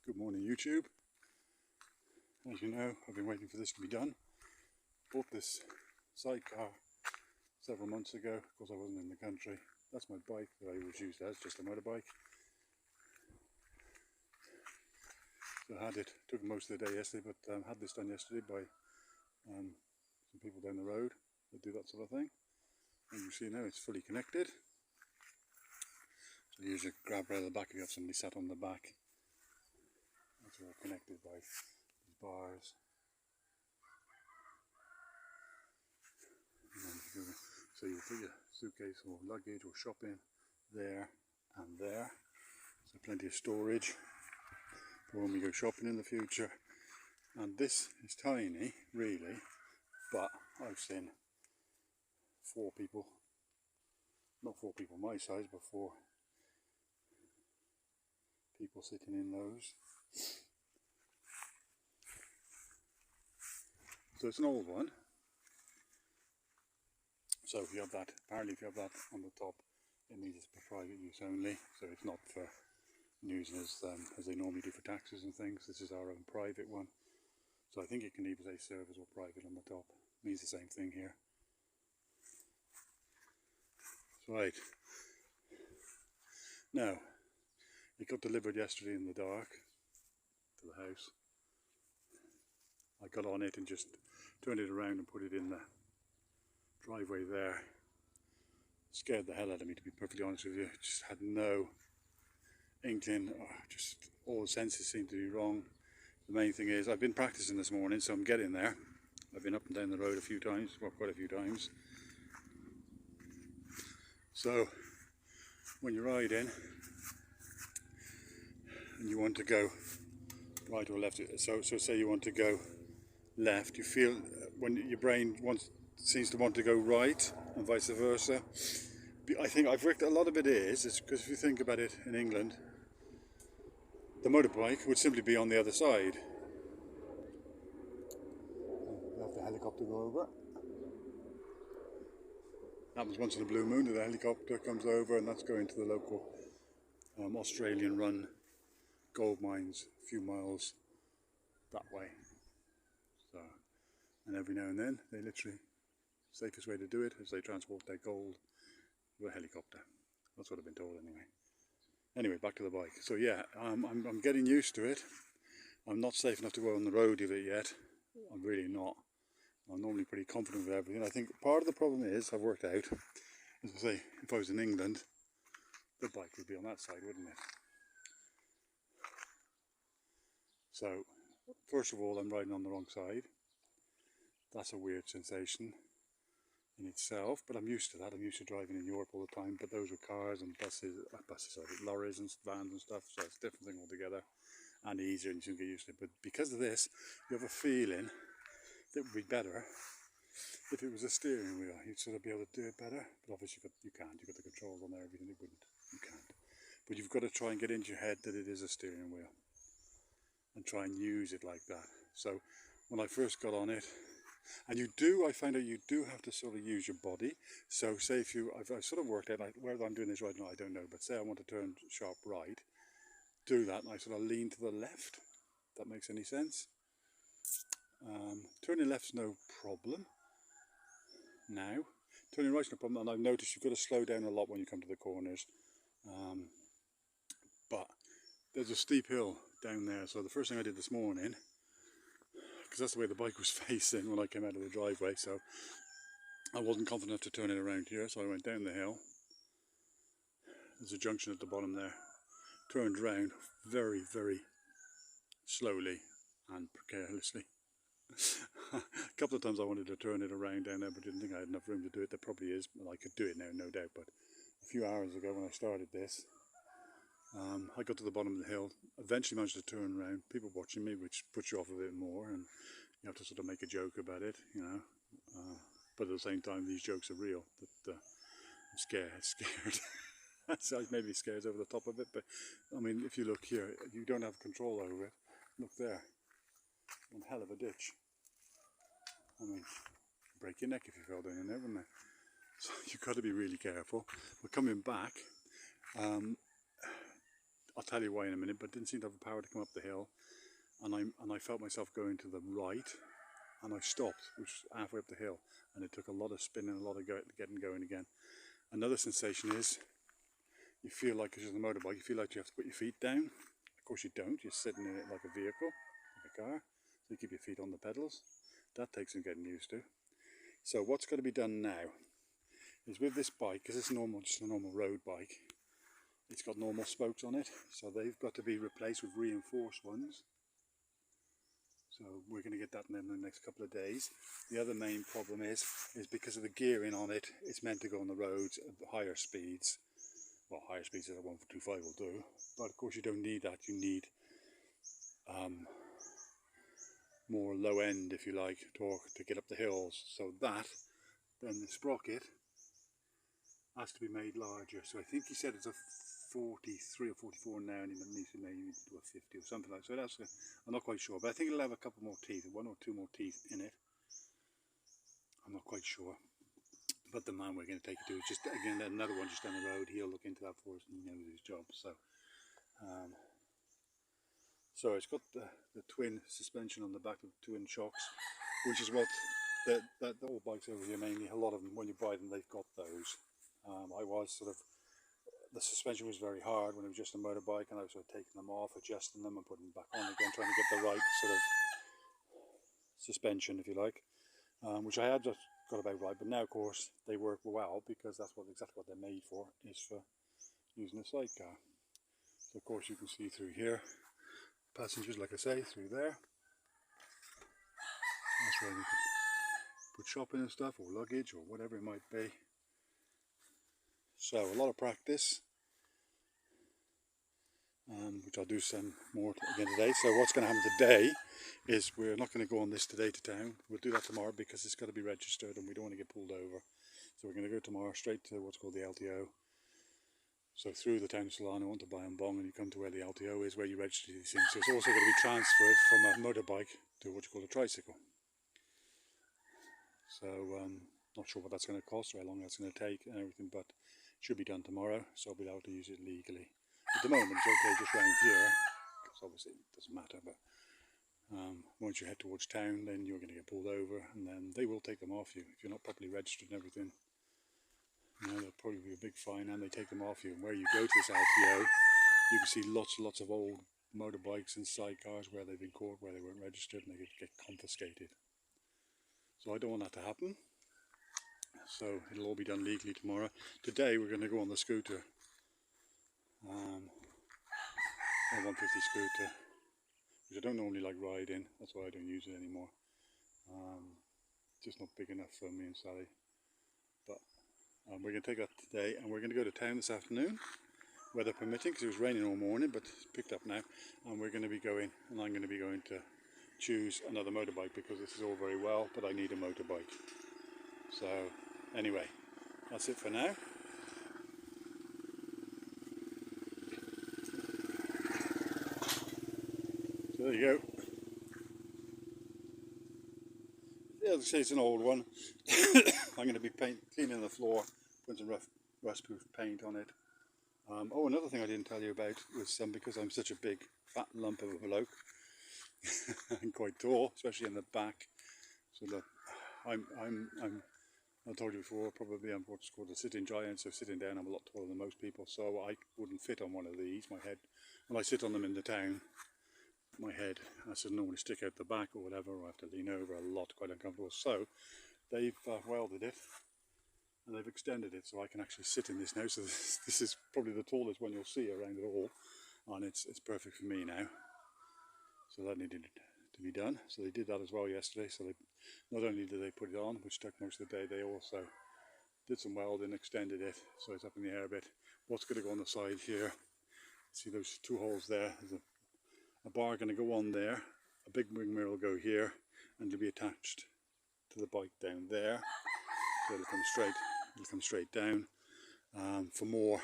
Good morning YouTube. As you know, I've been waiting for this to be done. Bought this sidecar several months ago. Of course I wasn't in the country. That's my bike that I always used as just a motorbike. So I had it, took most of the day yesterday, but had this done yesterday by some people down the road that do that sort of thing. And you see now it's fully connected. So you use your grab rail at the back if you have somebody sat on the back. It's all connected by these bars. So you put your suitcase or luggage or shopping there and there. So plenty of storage for when we go shopping in the future. And this is tiny, really, but I've seen four people, not four people my size, but four people sitting in those. So it's an old one. So if you have that, apparently if you have that on the top, it means it's for private use only. So it's not for using as they normally do for taxis and things. This is our own private one. So I think it can either say service or private on the top. It means the same thing here. Right. Now, it got delivered yesterday in the dark to the house. I got on it and just turned it around and put it in the driveway there. Scared the hell out of me, to be perfectly honest with you. Just had no inkling, just all the senses seemed to be wrong. The main thing is I've been practicing this morning, so I'm getting there. I've been up and down the road a few times, well, quite a few times. So when you're riding and you want to go right or left, so say you want to go left, you feel when your brain seems to want to go right and vice versa. I think I've worked a lot of it is because if you think about it, in England the motorbike would simply be on the other side. We'll have the helicopter go over. Happens once in a blue moon that the helicopter comes over, and that's going to the local Australian run gold mines a few miles that way. So, and every now and then they literally, safest way to do it is they transport their gold with a helicopter. That's what I've been told anyway. Anyway, back to the bike. So yeah, I'm getting used to it. I'm not safe enough to go on the road with it yet. I'm really not. I'm normally pretty confident with everything. I think part of the problem is, I've worked out, as I say, if I was in England, the bike would be on that side, wouldn't it? So, first of all, I'm riding on the wrong side. That's a weird sensation in itself, but I'm used to that. I'm used to driving in Europe all the time, but those were cars and lorries and vans and stuff, so it's a different thing altogether, and easier, and you can get used to it. But because of this, you have a feeling that it would be better if it was a steering wheel. You'd sort of be able to do it better, but obviously you can't. You've got the controls on there, everything. You can't. But you've got to try and get into your head that it is a steering wheel and try and use it like that. So when I first got on it, and I find out you do have to sort of use your body. So say if I've sort of worked out, whether I'm doing this right or not, I don't know, but say I want to turn sharp right, do that, and I sort of lean to the left, if that makes any sense. Turning left's no problem now. Turning right's no problem, and I've noticed you've got to slow down a lot when you come to the corners. But there's a steep hill down there, so the first thing I did this morning, because that's the way the bike was facing when I came out of the driveway, so I wasn't confident enough to turn it around here, so I went down the hill. There's a junction at the bottom there. Turned around very, very slowly and carelessly. A couple of times I wanted to turn it around down there, but didn't think I had enough room to do it. There probably is, and I could do it now, no doubt, but a few hours ago when I started this, I got to the bottom of the hill, eventually managed to turn around, people watching me, which puts you off a bit more, and you have to sort of make a joke about it, you know, but at the same time these jokes are real, that I'm scared. So maybe scared over the top of it, but I mean, if you look here, you don't have control over it. Look there, one hell of a ditch. I mean, break your neck if you fell down in there, wouldn't it? So you've got to be really careful. But coming back, I'll tell you why in a minute, but didn't seem to have the power to come up the hill, and I felt myself going to the right, and I stopped, which was halfway up the hill, and it took a lot of spinning, a lot of getting going again. Another sensation is you feel like, because you're on the motorbike, you feel like you have to put your feet down. Of course you don't, you're sitting in it like a vehicle, like a car, so you keep your feet on the pedals. That takes some getting used to. So what's got to be done now is with this bike, because it's just a normal road bike, it's got normal spokes on it, so they've got to be replaced with reinforced ones. So we're going to get that in the next couple of days. The other main problem is because of the gearing on it, it's meant to go on the roads at higher speeds. Well, higher speeds than a 125 will do, but of course you don't need that. You need more low end, if you like, torque to get up the hills. So that, then the sprocket has to be made larger. So I think he said it's a 43 or 44 now, and he needs to maybe do a 50 or something like that. So that's, I'm not quite sure, but I think it'll have a couple more teeth, one or two more teeth in it. I'm not quite sure. But the man we're going to take it to is just, again, another one just down the road. He'll look into that for us, and he knows his job. So, so it's got the twin suspension on the back of the twin shocks, which is what all bikes over here mainly, a lot of them, when you buy them, they've got those. I was sort of, the suspension was very hard when it was just a motorbike, and I was sort of taking them off, adjusting them and putting them back on again, trying to get the right sort of suspension, if you like, which I had just got about right. But now, of course, they work well, because that's exactly what they're made for, is for using a sidecar. So of course you can see through here, passengers, like I say, through there. That's where you could put shopping and stuff, or luggage, or whatever it might be. So a lot of practice, which I'll do some more again today. So what's going to happen today is we're not going to go on this today to town. We'll do that tomorrow, because it's got to be registered and we don't want to get pulled over. So we're going to go tomorrow straight to what's called the LTO. So through the town of Solano onto Bayambong, and you come to where the LTO is, where you register these things. So it's also going to be transferred from a motorbike to what you call a tricycle. So not sure what that's going to cost or how long that's going to take and everything, but it should be done tomorrow, so I'll be able to use it legally. At the moment it's okay just round here, because obviously it doesn't matter, but once you head towards town, then you're going to get pulled over, and then they will take them off you if you're not properly registered and everything. You know, there'll probably be a big fine, and they take them off you. And where you go to this LTO, you can see lots and lots of old motorbikes and sidecars where they've been caught, where they weren't registered, and they get confiscated. So I don't want that to happen. So it'll all be done legally tomorrow. Today we're going to go on the scooter, a 150 scooter, which I don't normally like riding. That's why I don't use it anymore. Just not big enough for me and Sally. But we're going to take that today, and we're going to go to town this afternoon, weather permitting, because it was raining all morning, but it's picked up now. And we're going to be going, and I'm going to be going to choose another motorbike, because this is all very well, but I need a motorbike. So anyway, that's it for now. So there you go. Yeah, as I say, it's an old one. I'm going to be cleaning the floor, putting some rust-proof paint on it. Oh, another thing I didn't tell you about was because I'm such a big fat lump of a bloke and quite tall, especially in the back. So that I told you before, probably I'm what's called a sitting giant, so sitting down I'm a lot taller than most people, so I wouldn't fit on one of these. My head, when I sit on them in the town, my head has to normally stick out the back or whatever, or I have to lean over a lot, quite uncomfortable. So they've welded it, and they've extended it so I can actually sit in this now. So this is probably the tallest one you'll see around it all, and it's perfect for me now. So that needed to be done. So they did that as well yesterday. So they not only did they put it on, which took most of the day, they also did some welding, extended it, so it's up in the air a bit. What's going to go on the side here? See those two holes there? There's a bar going to go on there. A big wing mirror will go here, and it'll be attached to the bike down there. So it'll come straight down for more.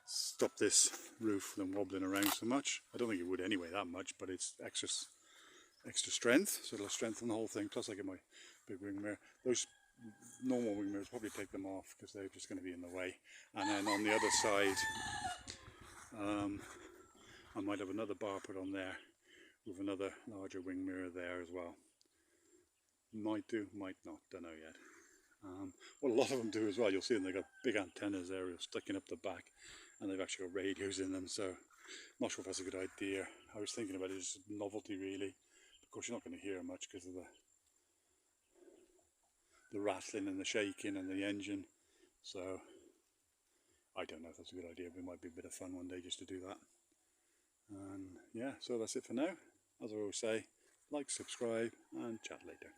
Stop this roof from wobbling around so much. I don't think it would anyway that much, but it's extra strength, so it'll strengthen the whole thing. Plus I get my big wing mirror. Those normal wing mirrors, probably take them off because they're just going to be in the way. And then on the other side, I might have another bar put on there with another larger wing mirror there as well. Might do, might not, don't know yet. What a lot of them do as well, you'll see them, they've got big antennas there sticking up the back, and they've actually got radios in them, so I'm not sure if that's a good idea. I was thinking about it as a novelty really. Of course you're not going to hear much because of the rattling and the shaking and the engine, so I don't know if that's a good idea, but it might be a bit of fun one day just to do that. And yeah, so that's it for now. As I always say, like, subscribe, and chat later.